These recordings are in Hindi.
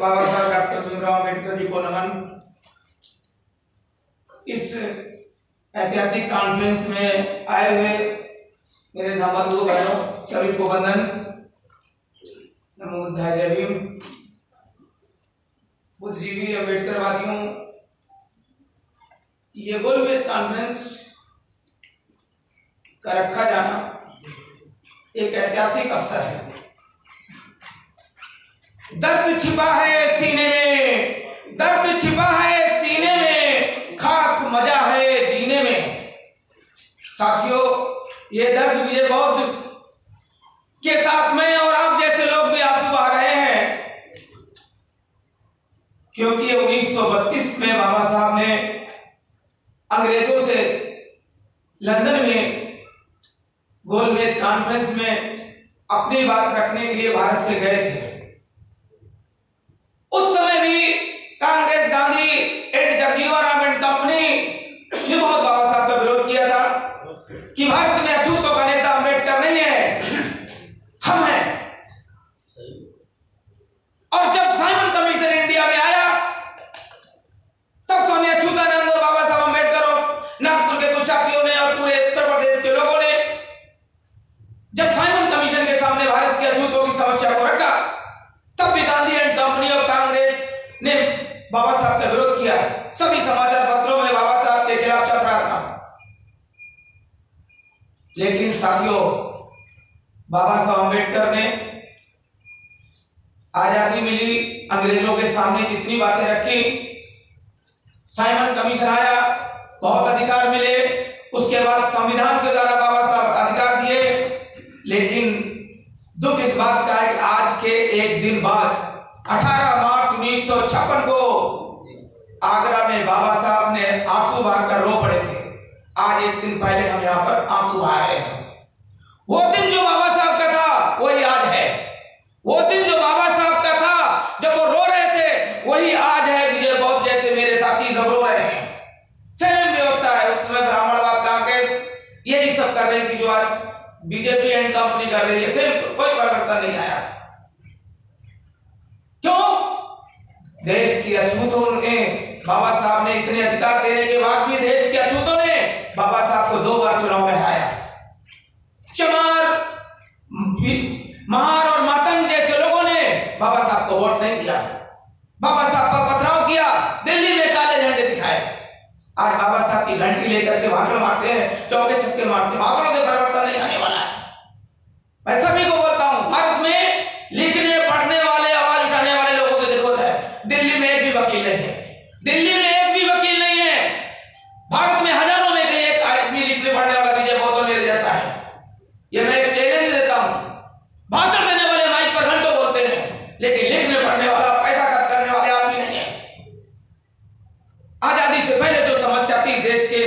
बाबा साहब डॉक्टर भीमराव अम्बेडकर जी को नमन। इस ऐतिहासिक कॉन्फ्रेंस में आए हुए मेरे धर्मबंधु बहनों सभी को वंदन। नमो बुद्धाय, जय भीम। बुद्धिजीवी अम्बेडकरवादियों, ये गोलमेज कॉन्फ्रेंस का रखा जाना एक ऐतिहासिक अवसर है। दर्द छिपा है सीने में, दर्द छिपा है सीने में, खाक मजा है जीने में। साथियों, ये दर्द विजय बौद्ध के साथ में और आप जैसे लोग भी आंसू बहा रहे हैं, क्योंकि 1932 में बाबा साहब ने अंग्रेजों से लंदन में गोलमेज कॉन्फ्रेंस में अपनी बात रखने के लिए भारत से गए थे। उस समय भी Congress, Gandhi and Jagjivan Ram and company ने बहुत बाबा साहब का विरोध किया था कि भारत में अछूतों का नेता अम्बेडकर नहीं है, हम हैं। और जब साइमन कमीशन इंडिया में आया, तब स्वामी अच्युतानंद और बाबा साहब अम्बेडकर और नागपुर के कुछ साथियों ने और पूरे उत्तर प्रदेश के लोगों ने जब साइमन कमीशन के सामने भारत के अछूतों की समस्या को रखा, तब भी गांधी एंड कंपनी और कांग्रेस ने बाबा साहब का विरोध किया। सभी समाचार पत्रों में बाबा साहब के खिलाफ छप रहा था। लेकिन साथियों, बाबा साहब अम्बेडकर ने आजादी मिली, अंग्रेजों के सामने जितनी बातें रखी, साइमन कमीशन आया, बहुत अधिकार मिले, उसके बाद संविधान के द्वारा बाबा साहब अधिकार दिए। लेकिन दुख इस बात का है कि आज के एक दिन बाद 18 मार्च 1956 को आगरा में बाबा साहब ने आंसू बहाकर रो पड़े थे। आज एक दिन पहले हम यहाँ पर आंसू बहाए हैं। वो दिन जो बाबा साहब का था वही आज है। वो दिन जो बाबा साहब का था जब वो रो रहे थे वही आज है। विजय बौद्ध जैसे मेरे साथी सब रो रहे हैं। सेम व्यवस्था है। उस समय ब्राह्मणवाद, कांग्रेस यही सब कर रही थी जो आज बीजेपी एंड कंपनी कर रही है। सेम, कोई परिवर्तन नहीं आया। क्यों? देश की अछूतों ने, बाबा साहब ने इतने अधिकार देने के बाद भी देश के अछूतों ने बाबा साहब को 2 बार चुनाव में हराया। चमार, महार और मातंग जैसे लोगों ने बाबा साहब को वोट नहीं दिया, बाबा साहब पर पथराव किया, दिल्ली में काले झंडे दिखाए। आज बाबा साहब की घंटी लेकर के भाषण मारते हैं, चौके छक्के मारते हैं। भाषणों से परिवर्तन नहीं आने वाला है। मैं सभी को बोलता हूं, भारत में लिखने पढ़ने वाले, आवाज उठाने वाले लोगों की जरूरत है। दिल्ली में एक भी वकील नहीं है। दिल्ली में एक भी वकील नहीं है। भारत में हजारों में कहीं एक आदमी लिखने पढ़ने वाला विजय बौद्ध मेरे जैसा है। ये मैं एक चैलेंज देता हूं। भाषण देने वाले माइक पर घंटों बोलते हैं, लेकिन लिखने पढ़ने वाला, पैसा खर्च करने वाले आदमी नहीं है। आजादी से पहले जो समस्या थी देश के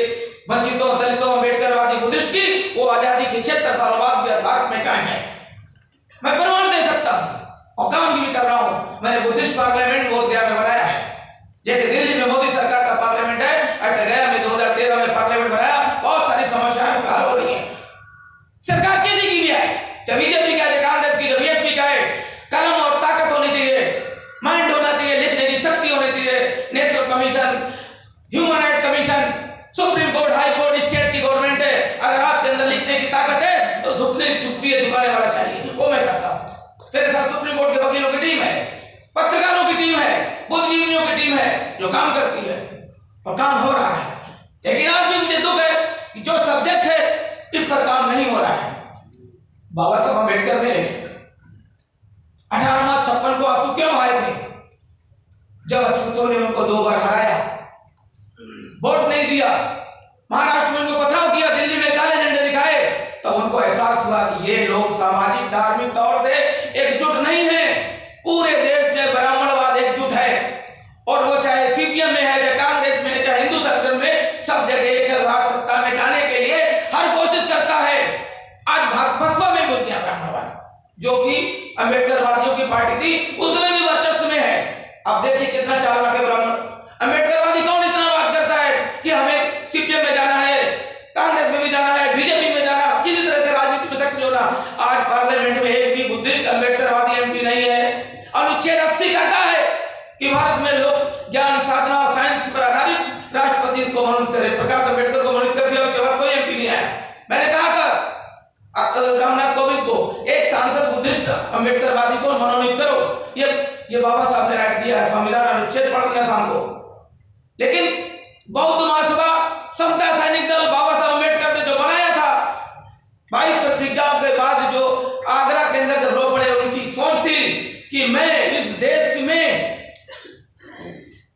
वंचितों, दलितों, अम्बेडकरवादी, बुद्धिस्ट की, वो आजादी के 76 सालों बाद भी भारत में कायम है। मैं प्रमाण दे सकता हूं और काम भी कर रहा हूं। मैंने बुद्धिस्ट पार्लियामेंट बोधगया में बनाया है। जैसे दिल्ली में मोदी सरकार का पार्लियामेंट है, ऐसे गया में 2013 में पार्लियामेंट बनाया। बहुत सारी समस्याएं हल हो रही हैं। सरकार किसी की भी है, जब बीजेपी का है, कांग्रेस की, जब बीएसपी का है, कलम और ताकत होनी चाहिए, माइंड होना चाहिए, लिखने की शक्ति होनी चाहिए। National commission, human right commission, supreme court, high court, state की गवर्नमेंट है। अगर आपके अंदर लिखने की ताकत है तो झुकाने वाला चाहिए, वो मैं करता हूं। मेरे साथ सुप्रीम कोर्ट के वकीलों की टीम है, पत्रकारों की टीम है, बुद्धिजीवियों की टीम है जो काम करती है और काम हो रहा है। लेकिन आज भी मुझे दुख है कि जो सब्जेक्ट है इस पर काम नहीं हो रहा है। बाबा साहब अम्बेडकर ने 18 मार्च 56 को आंसू क्यों बहाए थे? जब अछूतों ने उनको 2 बार हराया, वोट नहीं दिया, महाराष्ट्र में उनको पथराव किया, दिल्ली में काले झंडे दिखाए, तब उनको एहसास हुआ कि ये लोग सामाजिक, धार्मिक तौर से एकजुट नहीं है। पूरे देश में ब्राह्मणवाद एकजुट है, और वो चाहे सीपीएम में है, चाहे कांग्रेस में है, चाहे हिंदू संगठन में, सब जगह एक राष्ट्र सत्ता में जाने के लिए हर कोशिश करता है। आज बसपा में घुस गया ब्राह्मणवाद, जो कि अम्बेडकरवादियों की पार्टी थी, उसमें भी वर्चस्व में है। अब देखिए कितना चालाक है ब्राह्मण। अम्बेडकरवादी कौन इतना बात करता है कि हमें सीपीएम में जाना है, कांग्रेस में भी जाना है, बीजेपी में जाना, किसी तरह से राजनीति में सक्रिय होना। आज पार्लियामेंट में एक भी बुद्धिस्ट अम्बेडकरवादी एमपी नहीं है। अनुच्छेद 80 कहता है को मनोनीत करे, प्रकाश अम्बेडकर को मनोनीत कर दिया, उसके बाद कोई एमपी नहीं आया। मैंने कहा था रामनाथ कोविंद को, एक सांसद बुद्धिस्ट अम्बेडकरवादी को मनोनीत करो। ये बाबा साहब ने राइट दिया है, संविधान अनुच्छेद पढ़ लेना शाम को। लेकिन बौद्ध महासभा, समता सैनिक दल, बाबा साहब अम्बेडकर ने जो बनाया था 22 प्रतिज्ञाओं के बाद जो आगरा के अंदर जब रो पड़े, उनकी सोच थी कि मैं इस देश में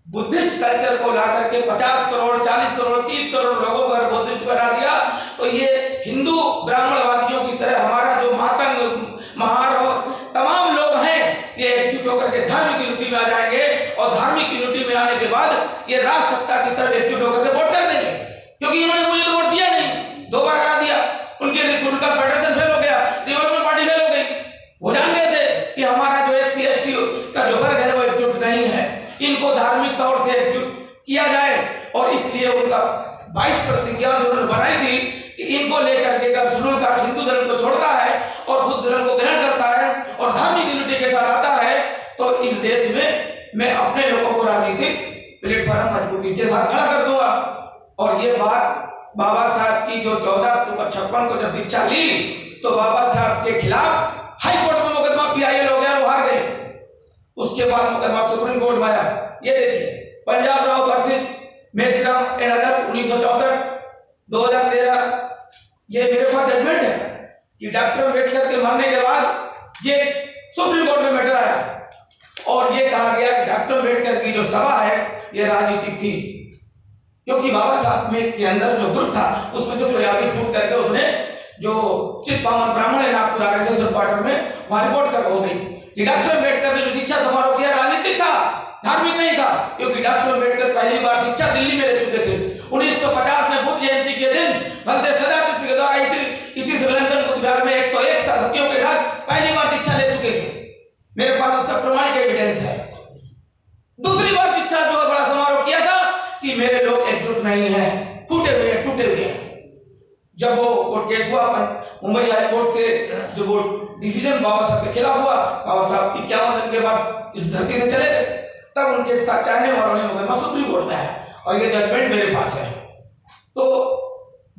बुद्धिस्ट कल्चर को ला करके 50 करोड़, 40 करोड़, 30 करोड़ लोगों को अगर बुद्धिस्ट बना दिया तो ये हिंदू ब्राह्मणवादियों की तरह हमारा जो मातंग, महार और तमाम लोग हैं, ये एकजुट होकर के धार्मिक यूनिटी में आ जाएंगे और धार्मिक यूनिटी में आने के बाद ये राज सत्ता की तरफ एकजुट होकर के वोट कर देंगे। क्योंकि इन्होंने मुझे तो वोट दिया नहीं, 2 बार हरा दिया, उनके उनका फेडरेशन फेल हो गया, रिपब्लिकन पार्टी फेल हो गई। वो जान गए थे कि हमारा जो SC ST का जो वर्ग है वो एकजुट नहीं है, इनको धार्मिक तौर से एकजुट किया जाए। और इसलिए उनका 22 प्रतिज्ञा जो उन्होंने बनाई थी कि इनको लेकर के अगर शेड्यूल कास्ट हिंदू धर्म को छोड़ता है और बुद्ध धर्म को ग्रहण करता है और धार्मिक यूनिटी के साथ आता है तो इस देश में मैं अपने लोगों को राजनीतिक प्लेटफॉर्म मजबूती के साथ खड़ा कर दूंगा। और ये बात बाबा साहब की जो 14 अक्टूबर 56 को जब दीक्षा ली तो बाबा साहब के खिलाफ हाई कोर्ट में मुकदमा PIL हो गया, वो हार गए। उसके बाद मुकदमा सुप्रीम कोर्ट में आया। ये देखिए, Punjab Rao versus Meshram and others 1964 2013, ये मेरे पास जजमेंट है कि डॉक्टर अम्बेडकर के मरने के बाद ये सुप्रीम कोर्ट में मैटर आया और ये कहा गया कि डॉक्टर अम्बेडकर की जो सभा है ये राजनीतिक थी, क्योंकि बाबा साहब में के अंदर जो ग्रुप था उसमें से कोई आदमी फूट करके उसने जो चित्पावन ब्राह्मण है नागपुर RSS हेडक्वार्टर में वहां रिपोर्ट कर हो गई कि डॉक्टर अम्बेडकर ने जो दीक्षा समारोह किया राजनीतिक था, धार्मिक नहीं था। क्योंकि डॉक्टर अम्बेडकर पहली बार दीक्षा दिल्ली में ले चुके थे 1950 में बुद्ध जयंती के दिन बंदे सदाशिव के द्वारा इसी श्रीलंकन बुद्ध विहार में 101 साथियों के साथ पहली बार दीक्षा ले चुके थे। मेरे पास उसका प्रमाणिक एविडेंस है। दूसरी बार दीक्षा जो बड़ा समारोह किया था कि मेरे लोग एकजुट नहीं है, फूटे हुए हैं, टूटे हुए हैं। जब वो केस हुआ मुंबई हाई कोर्ट से जो वो डिसीजन बाबा साहब के खिलाफ हुआ, बाबा साहब 51 दिन के बाद इस धरती से चले गए, तब उनके साथ चाहने वालों ने मुकदमा सुप्रीम कोर्ट में आया और ये जजमेंट मेरे पास है। तो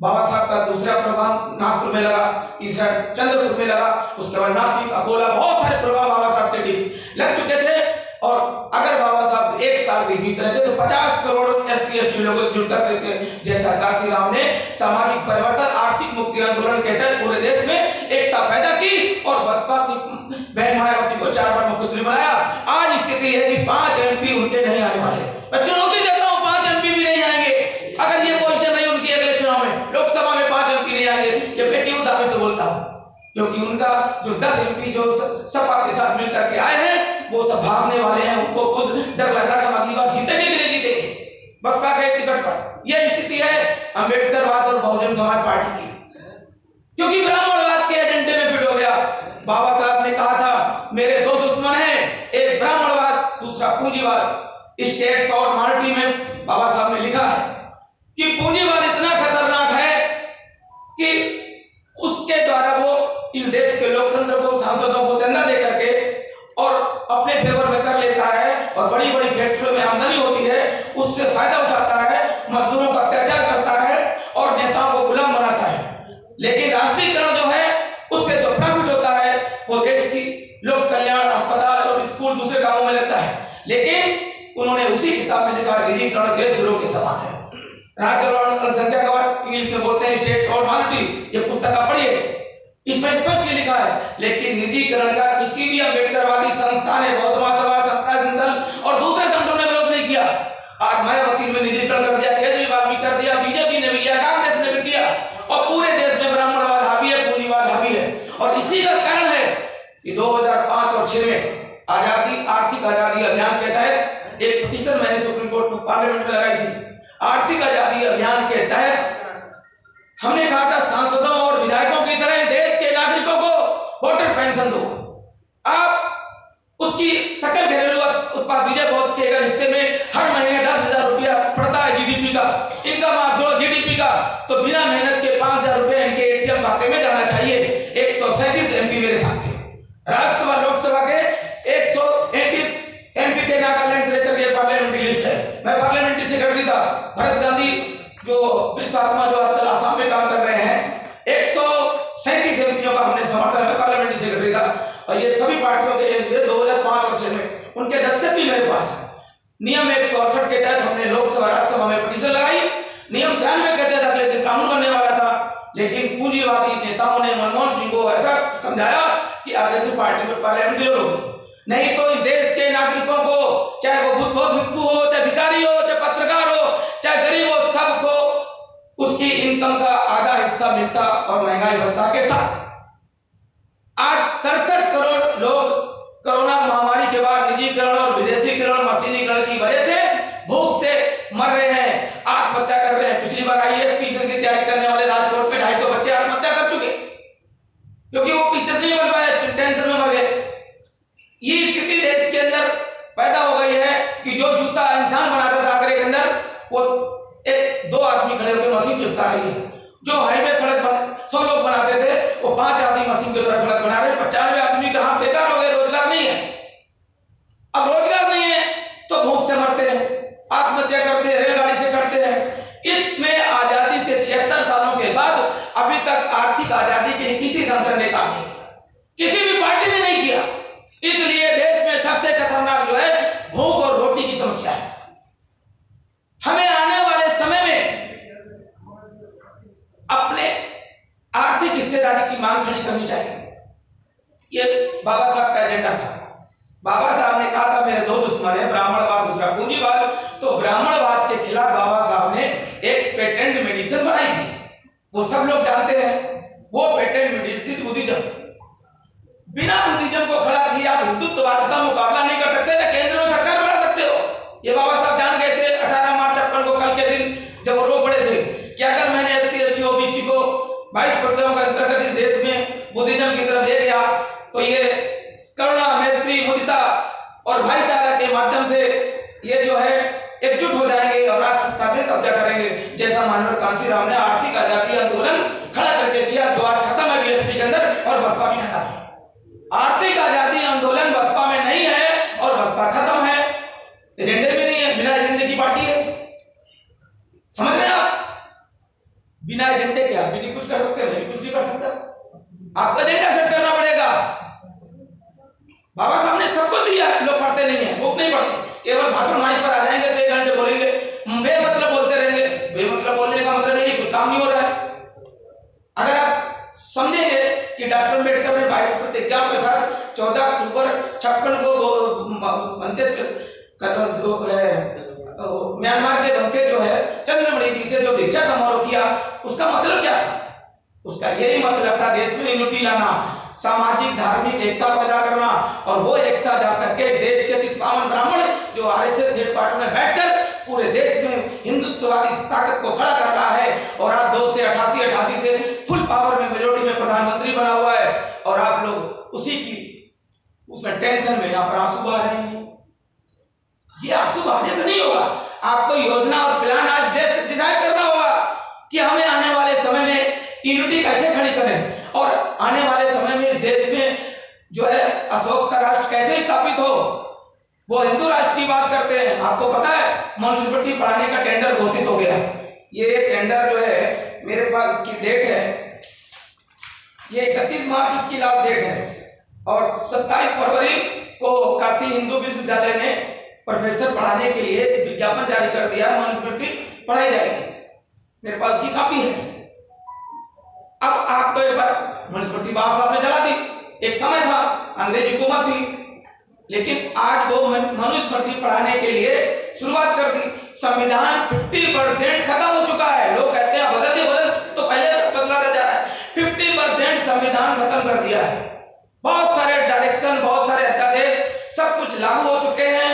बाबा साहब का दूसरा प्रोग्राम नागपुर में लगा, तीसरा चंद्रपुर में लगा, उसके बाद नासिक, अकोला, बहुत सारे प्रोग्राम बाबा साहब के लग चुके थे। और अगर बाबा साहब 1 साल भी बीत रहे थे तो 50 करोड़ SC ST लोगों को जुट कर देते, जैसा काशीराम ने सामाजिक परिवर्तन, आर्थिक मुक्ति आंदोलन के तहत पूरे देश में एकता पैदा की और बसपा की बहन मायावती को 4 बार मुख्यमंत्री बनाया। आज स्थिति है कि 5 MP उनके नहीं आने वाले। मैं चुनौती देता हूं, 5 MP भी नहीं आएंगे। अगर ये पोजीशन नहीं उनकी अगले चुनाव में, लोकसभा में 5 MP नहीं आएंगे। ये बेटी उदाहरण से बोलता हूं, क्योंकि उनका जो 10 MP जो सपा के साथ मिलकर के आए हैं वो सब भागने वाले हैं। उनको खुद डर लग रहा है कि अगली बार जीतेंगे कि नहीं जीतेंगे बसपा के टिकट पर। यह स्थिति है अम्बेडकरवाद और बहुजन समाज पार्टी की, क्योंकि ब्राह्मणवाद के एजेंडे में फिट हो गया। बाबा साहब ने कहा था मेरे 2 दुश्मन हैं, एक ब्राह्मणवाद, दूसरा पूंजीवाद। स्टेट्स और माइनॉरिटी में बाबा साहब ने लिखा है कि पूंजीवाद इतना खतरनाक है कि उसके द्वारा वो इस देश के लोकतंत्र को, सांसदों को चंदा दे करके और अपने फेवर में कर लेता है और बड़ी बड़ी फैक्ट्रियों में आमदनी होती है, उससे फायदा उठाता है, मजदूरों का अत्याचार करता है और नेताओं को गुलाम बनाता है। लेकिन राष्ट्रीयकरण जो है उससे जो प्रॉफिट होता है वो देश की लोक कल्याण, अस्पताल और स्कूल दूसरे कामों में लगता है। लेकिन उन्होंने उसी किताब में लिखा निजीकरण देशद्रोह के समान है। राज्य और अल्पसंख्यकवाद इंग्लिश में बोलते हैं स्टेट और माइनॉरिटी, ये पुस्तक आप पढ़िए, इसमें स्पष्ट लिखा है। लेकिन निजीकरण का किसी भी अम्बेडकरवादी संस्था ने, बौद्ध महासभा, समता सैनिक दल और दूसरे संगठनों ने विरोध नहीं किया। आज मायावती ने निजीकरण कर दिया, केजरीवाल भी कर दिया, बीजेपी ने भी किया, कांग्रेस ने भी किया और पूरे देश में ब्राह्मणवाद हावी है, पूंजीवाद हावी है। और इसी का कारण है कि 2005 और 6 में आर्थिक आजादी अभियान के तहत एक पिटीशन मैंने सुप्रीम कोर्ट में, पार्लियामेंट में लगाई थी। आर्थिक आजादी अभियान के तहत हमने कहा था सांसदों और विधायकों की तरह देश के नागरिकों को वोटर पेंशन दो। आप उसकी सकल घरेलू उत्पाद विजय बहुत के अगर हिस्से में हर महीने 10,000 रुपया पड़ता है GDP का, इनकम आप दो GDP का, तो बिना मेहनत के 5,000 रुपए इनके ATM खाते में जाना चाहिए। 137 MP मेरे साथ थे। राज्यसभा लोकसभा के 133 MP थे। नागालैंड से लेकर ये पार्लियामेंट्री लिस्ट है। मैं पार्लियामेंट्री सेक्रेटरी था। भरत गांधी जो विश्व आत्मा जो आजकल आसाम में काम कर रहे हैं, 137 एमपीओं का हमने समर्थन में पार्लियामेंट्री सेक्रेटरी था, और ये सभी पार्टियों के 2005 और 6 में उनके दस्तखत भी मेरे पास है। नियम 168 के तहत हमने लोकसभा राज्यसभा में पिटीशन लगाई। नियम 93 के तहत अगले दिन कानून बनने वाला था, लेकिन पूंजीवादी नेताओं ने मनमोहन सिंह को ऐसा समझाया कि अगले दिन पार्टी में पार्लियामेंट होगी, नहीं तो इस देश के नागरिकों को, चाहे वो बुद्ध भिक्षु हो, चाहे भिखारी हो, चाहे पत्रकार हो, चाहे गरीब हो, सबको उसकी इनकम का आधा हिस्सा मिलता और महंगाई भत्ता के साथ। आज 67 करोड़ लोग कोरोना महामारी के बाद निजीकरण और विदेशीकरण मशीनीकरण की वजह से भूख से मर रहे हैं, आत्महत्या कर रहे हैं। पिछली बार आईएएस पीसीएस की तैयारी करने वाले राजकोट में 250 बच्चे आत्महत्या कर चुके, क्योंकि वो पीसीएस नहीं बन पाए, टेंशन में मर गए। ये स्थिति देश के अंदर पैदा हो गई है कि जो जूता इंसान बनाता था आगरे के अंदर, वो 1-2 आदमी खड़े होकर मशीन चिपका रही है। जो हाईवे सड़क 100 लोग बनाते थे, वो 5 आदमी मशीन के द्वारा सड़क बना रहे हैं। 95 आदमी का हाथ बेकार हो गए, रोजगार नहीं है। अब रोजगार नहीं है तो भूख से मरते हैं, आत्महत्या करते हैं, रेलगाड़ी से करते हैं। इसमें आजादी से 76 सालों के बाद अभी तक आर्थिक आजादी के किसी संगठन ने काम नहीं किया, किसी भी पार्टी ने नहीं किया। इसलिए देश में सबसे खतरनाक जो है भूख और रोटी की समस्या है। हमें आने वाले समय में अपने आर्थिक हिस्सेदारी की मांग खड़ी करनी चाहिए। ये बाबा साहब का एजेंडा था। बाबा साहब ने कहा था मेरे 2 दुश्मन है, ब्राह्मणवाद दूसरा पूंजीवाद। तो ब्राह्मणवाद के खिलाफ बाबा साहब ने एक पेटेंट मेडिसिन बनाई थी, वो सब लोग जानते हैं। वो पेटेंट मेडिसिन बुद्धिज्म। बिना बुद्धिज्म को खड़ा किया आप हिंदुत्ववाद का मुकाबला नहीं कर सकते, ना केंद्र में सरकार बना सकते हो। ये बाबा साहब जान गए थे 18 मार्च 56 को, कल के दिन जब वो रो पड़े थे कि अगर मैंने SC ST OBC को 22% के अंतर्गत इस देश में बुद्धिज्म की तरफ ले गया तो ये करुणा, मैत्री, मुदिता और भाईचारा के माध्यम से ये जो है एकजुट हो जाएंगे और राष्ट्र सत्ता में कब्जा करेंगे, जैसा मानवर कांशीराम ने आर्थिक आजादी आंदोलन खड़ा करके किया, जो आज खत्म है बीएसपी के अंदर और बसपा भी खत्म है। आर्थिक आजादी आंदोलन बसपा में नहीं है और बसपा खत्म है, एजेंडे भी नहीं है, बिना एजेंडे की पार्टी है। समझ रहे हैं आप? बिना एजेंडे के आप भी नहीं कुछ कर सकते, मैं भी कुछ नहीं कर सकता। आपको एजेंडा सेट करना पड़ेगा। बाबा साहब ने सबको दिया, लोग पढ़ते नहीं है, बुक नहीं पढ़ते, केवल भाषण माइक पर आ जाएंगे तो 1 घंटे बोलेंगे, बेमतलब बोलते रहेंगे। बेमतलब बोलने का मतलब नहीं, कोई काम नहीं हो रहा है। अगर आप समझेंगे कि डॉक्टर अम्बेडकर ने 22 प्रतिज्ञाओं के साथ 14 अक्टूबर 56 को बनते म्यांमार के बनते जो है चंद्रमणि जी से जो दीक्षा समारोह किया, उसका मतलब क्या था? उसका यही मतलब था देश में यूनिटी लाना, सामाजिक धार्मिक एकता पैदा करना, और वो एकता जाकर के देश के चित्पावन ब्राह्मण जो आरएसएस हेडक्वार्टर में बैठकर पूरे देश में हिंदुत्ववादी ताकत को खड़ा कर रहा है। और आप 2 से 88 से फुल पावर में मेजोरिटी में प्रधानमंत्री बना हुआ है, और आप लोग उसी की उसमें टेंशन में यहाँ पर आंसू बहा रहे हैं। ये आंसू बहाने से नहीं होगा, आपको योजना और प्लान आज डिसाइड करना होगा कि हमें आने वाले समय में यूनिटी कैसे खड़ी करें, और आने वाले समय में इस देश में जो है अशोक का राष्ट्र कैसे स्थापित हो। वो हिंदू राष्ट्र की बात करते हैं। आपको पता है मनुस्मृति पढ़ाने का टेंडर घोषित हो गया। ये टेंडर जो है मेरे पास उसकी डेट है, ये 31 मार्च उसकी लास्ट डेट है, और 27 फरवरी को काशी हिंदू विश्वविद्यालय ने प्रोफेसर पढ़ाने के लिए विज्ञापन जारी कर दिया, मनुस्मृति पढ़ाई जाएगी। मेरे पास उसकी कॉपी है। अब आप तो एक बार मनुस्मृति बाबा साहब ने चला दी, एक समय था अंग्रेजी हुकूमत थी, लेकिन आज वो मनुस्मृति पढ़ाने के लिए शुरुआत कर दी। संविधान 50% खत्म हो चुका है। लोग कहते हैं बदल तो पहले बदला रह जा रहा है। 50% संविधान खत्म कर दिया है। बहुत सारे डायरेक्शन, बहुत सारे अध्यादेश, सब कुछ लागू हो चुके हैं।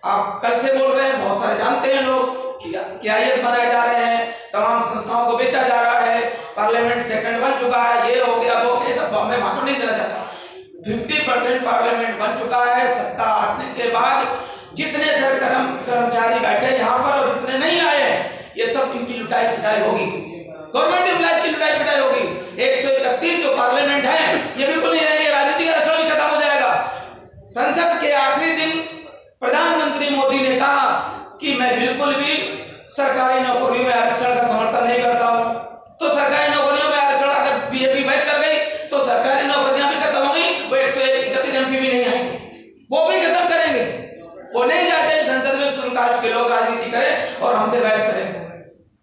आप कल से बोल रहे हैं, बहुत सारे जानते हैं लोग कि आईएएस बनाए जा रहे हैं, तमाम संस्थाओं को बेचा जा रहा है, पार्लियामेंट सेकंड बन चुका है, ये हो गया वो, ये सब मैं भाषण नहीं देना चाहता। 50% पार्लियामेंट बन चुका है। सत्ता आने के बाद जितने कर्मचारी बैठे यहाँ पर और जितने नहीं आए हैं, ये सब इनकी लुटाई पिटाई होगी, गवर्नमेंट एम्प्लॉयज की लुटाई पिटाई होगी। 131 जो पार्लियामेंट है ये बिल्कुल नहीं रहेंगे, राजनीति का रचना भी खत्म हो जाएगा। संसद के आखिरी दिन प्रधानमंत्री मोदी ने कहा कि मैं बिल्कुल भी सरकारी नौकरी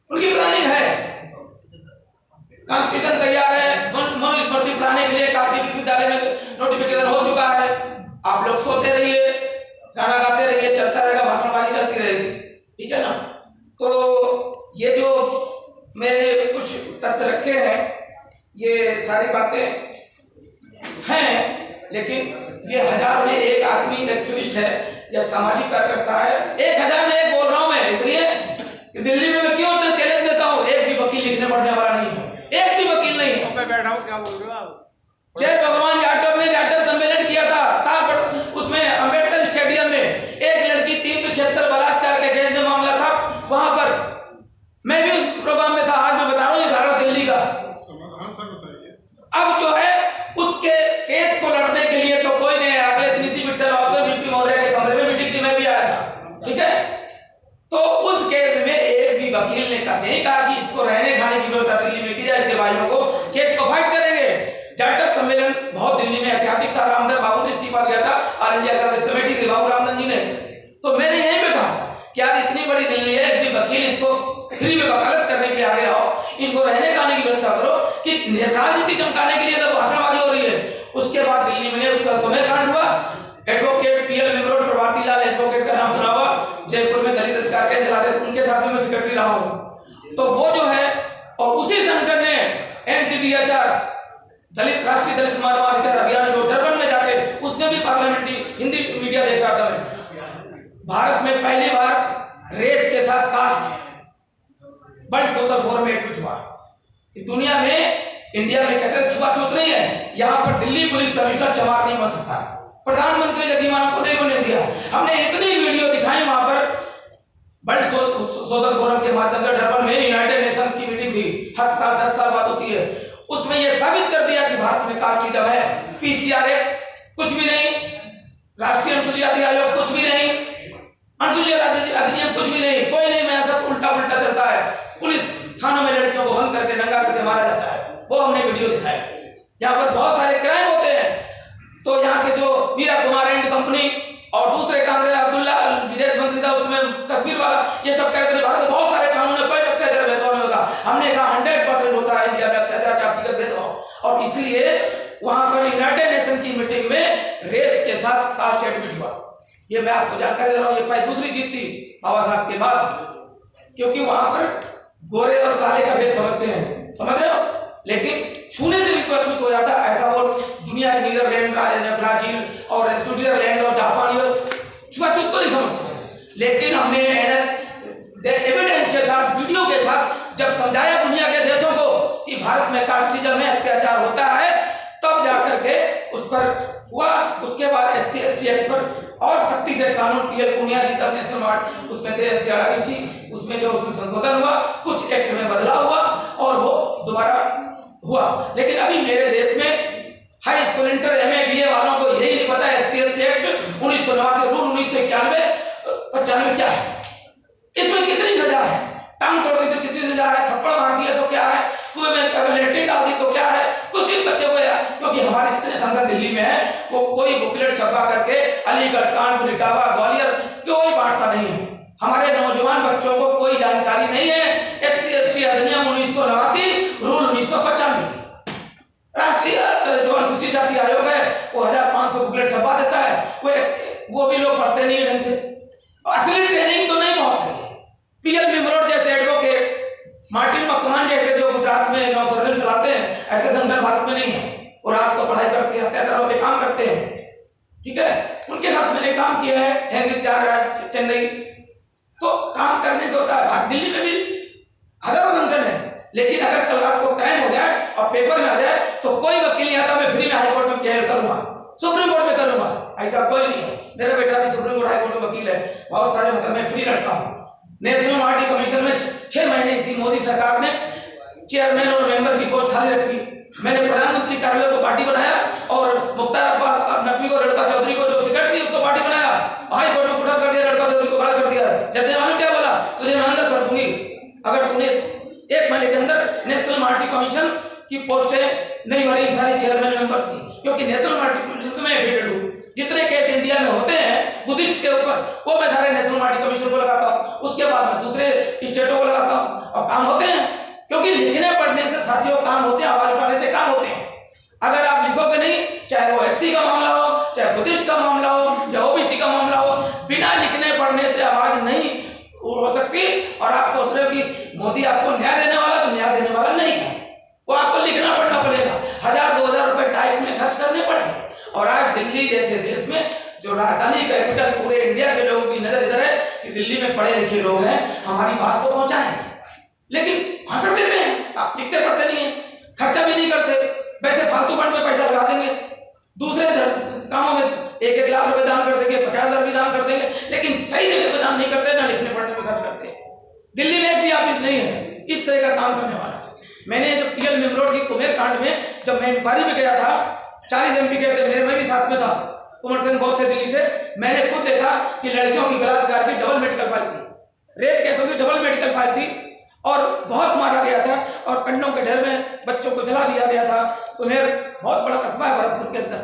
उनकी प्लानिंग है, कॉन्स्टिट्यूशन तैयार है, मनुस्मृति बनाने के लिए काशी विश्वविद्यालय में नोटिफिकेशन हो चुका है। आप लोग सोते रहिए, गाना गाते रहिए, चलता रहेगा, भाषणबाजी चलती रहेगी, ठीक है ना। तो ये जो मैंने कुछ तथ्य रखे हैं, ये सारी बातें हैं, लेकिन ये 1000 में एक आदमी एक्टिविस्ट है या सामाजिक कार्यकर्ता है, 1000 में एक बोल रहा हूं मैं, इसलिए दिल्ली में मैं क्यों चैलेंज देता हूं, एक भी वकील लिखने पढ़ने वाला नहीं है, एक भी वकील नहीं है। मैं बैठा हूं, क्या बोल रहे हो आप? जय भगवान जाटव ने जाटव सम्मेलन किया था, उसमें अंबेडकर स्टेडियम में एक लड़की 376 बलात्कार के केस में मामला था, वहां पर मैं भी उस प्रोग्राम में था। आज मैं बता रहा हूँ, ये सारा दिल्ली का। अब जो है उसके केस को लड़ने के लिए तो कोई नहीं है। अगले दिन इसी विट्ठल बीपी मौर्य के कमरे में मीटिंग थी, मैं भी आया था, ठीक है। तो उस केस में एक भी वकील ने नहीं कहा कि इसको रहने खाने की व्यवस्था दिल्ली में की जाए, इसके भाइयों को केस को फाइट करेंगे। जाटव सम्मेलन बहुत दिल्ली में ऐतिहासिक था, रामदेव बाबू ने इस्तीफा दिया था, ऑल इंडिया कांग्रेस कमेटी थी, बाबू रामदेव जी ने। तो मैंने यहीं पे कहा कि यार इतनी बड़ी दिल्ली है, एक भी वकील इसको फ्री में वकालत करने के लिए आगे आओ, इनको रहने खाने की व्यवस्था करो, कि राजनीति चमकाने के लिए जब भाषणबाजी हो रही है। उसके बाद दिल्ली में उसका तुम्हें कांड हुआ, एडवोकेट पीएल मिमरोड, प्रभाती लाल एडवोकेट का नाम सुना होगा, जयपुर में दलित अधिकार के चलाते, उनके साथ में मैं सेक्रेटरी रहा हूं। तो वो जो है, और उसी संगठन ने एनसीडीएचआर दलित राष्ट्रीय दलित मानवाधिकार अभियान जो डरबन में जाके, उसने भी पार्लियामेंट्री हिंदी मीडिया देख रहा था मैं, भारत में पहली बार रेस के साथ कास्ट वर्ल्ड सोशल फोरम में एडमिट हुआ। दुनिया में, इंडिया में कहते हैं छुआछूत नहीं है, यहाँ पर दिल्ली पुलिस कमिश्नर चमार नहीं बन सकता, प्रधानमंत्री जगदीमान को नहीं बनने दिया। हमने इतनी वीडियो दिखाई, वहां पर वर्ल्ड सोशल फोरम के माध्यम से डरबन में यूनाइटेड नेशन की मीटिंग थी, हर साल 10 साल बाद होती है, उसमें यह साबित कर दिया कि भारत में कास्टिज्म है। पीसीआर एक्ट कुछ भी नहीं, राष्ट्रीय अनुसूचित जाति आयोग कुछ भी नहीं, अनुसूचित अधिनियम कुछ भी नहीं, कोई नहीं, मैं सब उल्टा उल्टा चलता है। पुलिस थानों में लड़कियों को बंद करके नंगा करके मारा जाता है, वो हमने वीडियो दिखाए। यहाँ पर बहुत सारे क्राइम होते हैं। तो यहाँ के जो वीरा कुमार एंड कंपनी और दूसरे कांग्रेस अब्दुल्ला विदेश मंत्री था, उसमें कश्मीर वाला, ये सब कहते हैं भारत में बहुत सारे कानून है, कोई अत्याचार भेदभाव नहीं होता। हमने कहा 100% होता है इंडिया में अत्याचार, जातिगत भेदभाव, और इसलिए वहां पर यूनाइटेड नेशन की मीटिंग में रेस के साथ कास्ट एडमिट हुआ। ये मैं आपको जानकारी दे रहा हूँ, ये पहली दूसरी जीत थी बाबा साहब के बाद, क्योंकि वहां पर गोरे और काले का भेद समझते हैं, समझ रहे हो, लेकिन छूने से भी कोई अछूत हो जाता है। ऐसा वो दुनिया के नीदरलैंड, ब्राजील और स्विट्जरलैंड और जापान छुआछूत तो नहीं समझते, लेकिन हमने एविडेंस के साथ, वीडियो के साथ जब समझाया दुनिया के देशों को कि भारत में कास्टिज्म में अत्याचार होता है, तब जाकर के उस पर हुआ। उसके बाद SC/ST एक्ट पर और सख्ती से कानून, पीएल पुनिया जी तब नेशनल अवार्ड उसमें थे, उसमें जो उसमें संशोधन हुआ, कुछ एक्ट में बदलाव हुआ और वो दोबारा हुआ। लेकिन अभी मेरे देश में high school, inter, MA, BA वालों को यही नहीं पता SC/ST एक्ट 1989 रूल 1991 क्या है, इसमें कितनी सजा है, टांग तोड़ दी तो कितनी सजा है, थप्पड़ मार दिया तो क्या है, कुएं में अगर लेट्रिन डाल दी तो क्या है, कुछ ही बच्चे को यार, क्योंकि हमारे जितने संगठन दिल्ली में है, वो कोई बुकलेट छपा करके अलीगढ़, कानपुर, इटावा, ग्वालियर कोई बांटता नहीं है। हमारे नौजवान बच्चों को कोई जानकारी नहीं है SC/ST अधिनियम 1989 रूल 1995 की। राष्ट्रीय जो अनुसूचित जाति आयोग है वो 1500 बुकलेट छपा देता है, वो भी लोग पढ़ते नहीं है ढंग से। असली ट्रेनिंग तो नहीं पहुंच रही है। पीएल मिमरोड जैसे एडवोकेट, मार्टिन मकवान जैसे जो गुजरात में नौसर्जन चलाते हैं, ऐसे संगठन भारत में नहीं है, और आपको पढ़ाई करते हैं, अत्याचारों पे काम करते हैं, ठीक है। उनके साथ मैंने काम किया है, हेनरी त्यागराज, चेन्नई, तो काम करने से होता है। दिल्ली में भी हजारों संगठन है, लेकिन अगर कल रात को टाइम हो जाए और पेपर में आ जाए तो कोई वकील नहीं आता, मैं फ्री में हाई कोर्ट में क्लियर करूंगा, सुप्रीम कोर्ट में करूंगा, ऐसा कोई नहीं है। मेरा बेटा भी सुप्रीम कोर्ट, हाई कोर्ट में वकील है, बहुत सारे मुकदमे फ्री लड़ता हूँ। नेशनल माइनॉरिटी कमीशन में 6 महीने इसी मोदी सरकार ने चेयरमैन और मेंबर की पोस्ट खाली रखी। मैंने प्रधानमंत्री कार्यालय को पार्टी बनाया और मुख्तार अब्बास नकवी को, रेणुका चौधरी को जो सेक्रेटरी, उसको पार्टी बनाया, हाई कोर्ट में पुटअप कर दिया, रेणुका चौधरी को खड़ा कर दिया। जज ने मालूम क्या बोला, तुझे मैं अंदर कर दूंगी अगर तूने 1 महीने के अंदर नेशनल माइनॉरिटी कमीशन की पोस्टें नहीं भरी, सारी चेयरमैन मेंबर्स की, क्योंकि नेशनल माइनॉरिटी कमीशन में एफिडेविट हूं। जितने केस इंडिया में होते हैं बुद्धिस्ट के ऊपर, वो मैं सारे नेशनल माइनॉरिटी कमीशन को लगाता हूं, उसके बाद मैं दूसरे स्टेटों को लगाता हूं, और काम मोदी आपको न्याय देने वाला तो न्याय देने वाला नहीं है, वो आपको लिखना पढ़ना पड़ेगा, 1000-2000 रुपए टाइप में खर्च करने पड़ेंगे। और आज दिल्ली जैसे देश में जो राजधानी कैपिटल पूरे इंडिया के लोगों की नजर इधर है कि दिल्ली में पढ़े लिखे लोग हैं, हमारी बात को पहुंचाएंगे, लेकिन भाषण देते हैं, आप लिखते पढ़ते नहीं है, खर्चा भी नहीं करते, वैसे फालतू फंड में पैसा लगा देंगे, दूसरे कामों में 1-1 लाख रुपए दान कर देंगे, 50,000 भी दान कर देंगे, लेकिन सही जगह पे दान नहीं करते, ना लिखने पढ़ने में खर्च करते। दिल्ली में एक भी ऑफिस नहीं है इस तरह का काम करने वाला। मैंने जब पीएल मेमरोड की कुमेर कांड में जब मैं इंक्वायरी में गया था, 40 MP गए थे, मैं भी साथ में था, कुमार सेन बहुत थे दिल्ली से, मैंने खुद देखा कि लड़कियों की बलात्कार की डबल मेडिकल फाइल थी, रेप केसों की डबल मेडिकल फाइल थी, और बहुत मारा गया था, और कंडों के ढेर में बच्चों को जला दिया गया था। कुमेर बहुत बड़ा कस्बा है भरतपुर के अंदर,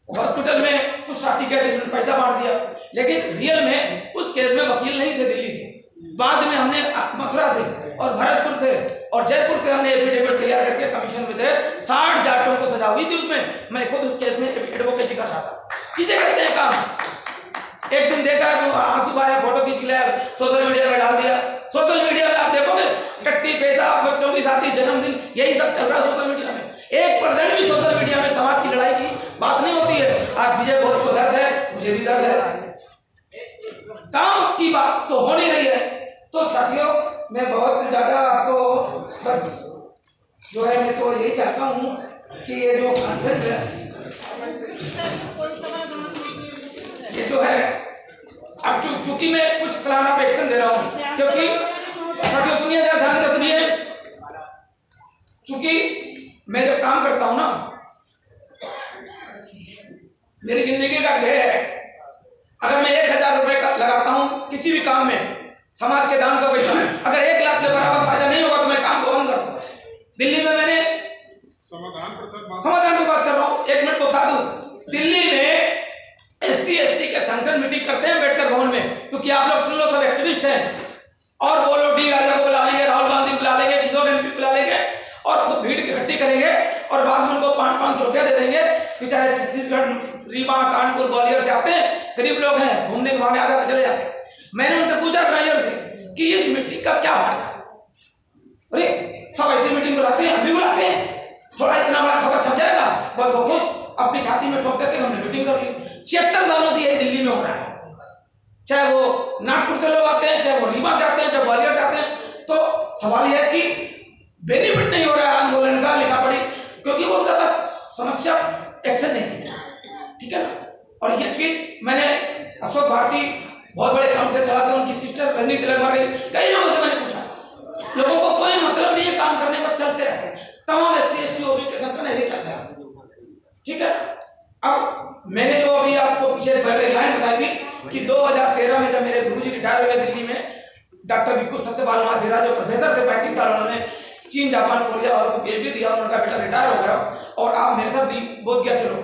हॉस्पिटल में कुछ साथी गए थे, पैसा बांट दिया, लेकिन रियल में उस केस में वकील नहीं थे दिल्ली से। बाद में हमने मथुरा से और भरतपुर से और जयपुर से हमने एफिडेविट तैयार करके कमीशन में थे, 60 जाटों को सजा हुई थी उसमें, मैं खुद उस केस में एडवोकेसी कर रहा था। किसे कहते हैं काम? एक दिन देखा आंसू आया, फोटो खींच लिया, सोशल मीडिया में डाल दिया। सोशल मीडिया में आप देखोगे टट्टी पेशाब, बच्चों की शादी, जन्मदिन, यही सब चल रहा है सोशल मीडिया में। 1% भी सोशल मीडिया में समाज की लड़ाई की बात नहीं होती है। आज विजय घोष को दर्द है, मुझे भी दर्द है, काम की बात तो हो नहीं रही है। तो साथियों, मैं बहुत ज्यादा आपको बस जो है, मैं तो यही चाहता हूँ कि ये जो कॉन्फ्रेंस है, ये जो है, अब चूंकि मैं कुछ प्लान ऑफ एक्शन दे रहा हूँ, क्योंकि साथियों सुनिए जरा ध्यान से सुनिए, चूंकि मैं जब काम करता हूँ ना, मेरी जिंदगी का ध्येय है, अगर मैं 1000 रुपए का लगाता हूँ किसी भी काम में, समाज के दान का पैसा, अगर 1 लाख के बराबर फायदा नहीं होगा तो मैं काम को बंद कर दूँ। दिल्ली में मैंने समाधान की बात कर रहा हूँ, 1 मिनट को बता दूं, दिल्ली में SC/ST के संगठन मीटिंग करते हैं अम्बेडकर भवन में, क्योंकि आप लोग सुन लो सब एक्टिविस्ट हैं, और वो लोग डी राजा को बुला लेंगे, राहुल गांधी को बुला लेंगे, किशोर MP बुला लेंगे, और खुद भीड़ इकट्ठी करेंगे, और बाद में उनको 500 रुपया दे देंगे। बेचारे छत्तीसगढ़, रीवा, कानपुर, ग्वालियर से आते हैं, गरीब लोग हैं, घूमने के बहाने आ जाते चले जाते हैं। मैंने उनसे पूछा मेयर से कि इस मीटिंग का क्या फायदा? अरे सब ऐसी मीटिंग बुलाते हैं, हम भी बुलाते हैं, थोड़ा इतना बड़ा खबर छप जाएगा, बस वो खुश अपनी छाती में ठोक देते, हमने मीटिंग कर ली। 76 सालों से यही दिल्ली में हो रहा है, चाहे वो नागपुर से लोग आते हैं, चाहे वो रीवा से आते हैं, चाहे ग्वालियर से आते हैं। तो सवाल यह है कि बेनिफिट नहीं हो रहा है आंदोलन का, लिखा पढ़ी, क्योंकि वो उनका पास समस्या एक्शन नहीं है, ठीक है ना। और ये चीज मैंने अशोक भारती बहुत बड़े कंपनी चलाते हैं, उनकी सिस्टर रजनी तिलक मर गई, कई लोगों से मैंने पूछा, लोगों को कोई मतलब नहीं है, काम करने पर चलते रहते हैं, तमाम SC/ST OBC के संगठन ऐसे चलते हैं, ठीक है। अब मैंने जो अभी आपको पीछे लाइन बताई थी कि 2013 में जब मेरे गुरुजी रिटायर हुए दिल्ली में, डॉक्टर भिक्खु सत्यपाल महाथेरा जो प्रोफेसर थे 35 साल, उन्होंने चीन, जापान, कोरिया और PhD दिया, उनका बेटा रिटायर हो गया, और आप मेरे साथ बोध गया चलो,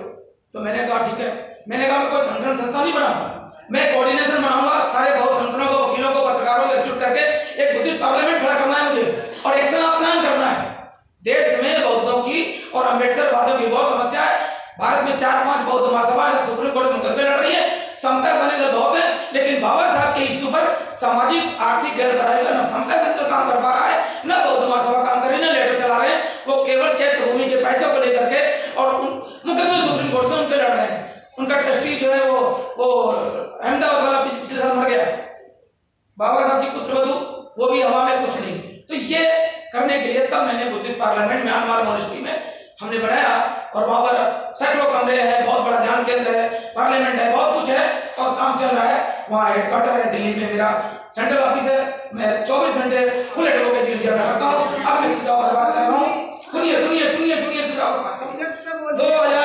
तो मैंने कहा ठीक है, मैंने कहा मैं कोई संगठन संस्था नहीं बनाऊंगा, मैं कोऑर्डिनेशन बनाऊंगा, सारे बहुत संगठनों को, वकीलों को, पत्रकारों को एकजुट करके एक बुद्धिस्ट पार्लियामेंट खड़ा करना है मुझे, और एक्शन प्लान करना है। देश में बौद्धों की और अम्बेडकर वादियों की बहुत समस्या है। भारत में 4-5 बौद्ध महासभा सुप्रीम कोर्ट में मुकदमे लड़ रही है, समता सेना बहुत है, लेकिन बाबा साहब के इश्यू पर सामाजिक आर्थिक गैर बराबरी का न समता सेना काम कर पा रहा है, न बौद्ध महासभा काम कर रही है, न लेटर चला रहे हैं, वो केवल चैत्य भूमि के पैसों को लेकर के और मुकदमे सुप्रीम कोर्ट में उनके लड़ रहे हैं। उनका ट्रस्टी जो है वो अहमदाबाद वाला पिछले साल मर गया, बाबा साहब की पुत्रवधू, वो भी हवा में कुछ नहीं। तो ये करने के लिए तब मैंने बुद्धिस्ट पार्लियामेंट म्यांमार मोनेस्ट्री में हमने बनाया, और वहां पर सैकड़ों कमरे हैं, बहुत बड़ा ध्यान केंद्र है, पार्लियामेंट है, बहुत कुछ है, और काम चल रहा है। वहाँ हेडक्वार्टर है दिल्ली में, मेरा सेंट्रल ऑफिस है, मैं 24 घंटे फुल एडवोकेसी करता हूँ। अब मैं सुझाव पर बात कर रहा हूँ, सुनिए सुनिए सुनिए सुनिए सुझाव 2000